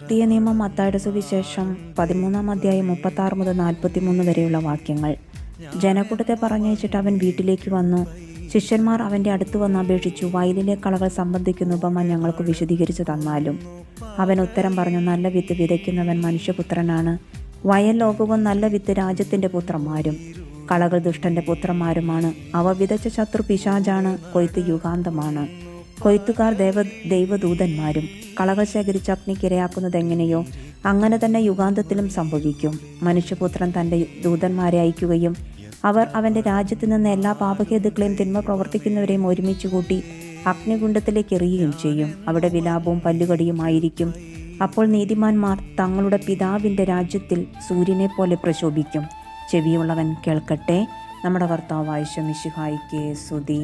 പുതിയ നിയമം മത്തായിയുടെ സുവിശേഷം 13-ാം അധ്യായം 36 മുതൽ 43 വരെയുള്ള വാക്യങ്ങൾ. ജനക്കൂട്ടത്തെ പറഞ്ഞയച്ചിട്ട് അവൻ വീട്ടിലേക്ക് വന്നു. ശിഷ്യന്മാർ അവൻ്റെ അടുത്ത് വന്ന് അപേക്ഷിച്ചു, വയലിലെ കളകൾ സംബന്ധിക്കുന്ന ഉപമ ഞങ്ങൾക്ക് വിശദീകരിച്ചു തന്നാലും. അവൻ ഉത്തരം പറഞ്ഞു, നല്ല വിത്ത് വിതയ്ക്കുന്നവൻ മനുഷ്യപുത്രനാണ്. വയൽ ലോകവും നല്ല വിത്ത് രാജ്യത്തിൻ്റെ പുത്രന്മാരും. കളകൾ ദുഷ്ടൻ്റെ പുത്രന്മാരുമാണ്. അവ വിതച്ച ശത്രു പിശാചാണ്. കൊയ്ത്ത് യുഗാന്തമാണ്. കൊയ്ത്തുകാർ ദൈവദൂതന്മാരും. കളകൾ ശേഖരിച്ച് അഗ്നിക്കിരയാക്കുന്നത് എങ്ങനെയോ അങ്ങനെ തന്നെ യുഗാന്തത്തിലും സംഭവിക്കും. മനുഷ്യപുത്രൻ തൻ്റെ ദൂതന്മാരെ അയക്കുകയും അവർ അവൻ്റെ രാജ്യത്ത് നിന്ന് എല്ലാ പാപഹേതുക്കളെയും തിന്മ പ്രവർത്തിക്കുന്നവരെയും ഒരുമിച്ച് കൂട്ടി അഗ്നികുണ്ഡത്തിലേക്ക് എറിയുകയും ചെയ്യും. അവിടെ വിലാപവും പല്ലുകടിയുമായിരിക്കും. അപ്പോൾ നീതിമാന്മാർ തങ്ങളുടെ പിതാവിൻ്റെ രാജ്യത്തിൽ സൂര്യനെ പോലെ പ്രശോഭിക്കും. ചെവിയുള്ളവൻ കേൾക്കട്ടെ. നമ്മുടെ കർത്താവായ മിശിഹായിക്ക് സ്തുതി.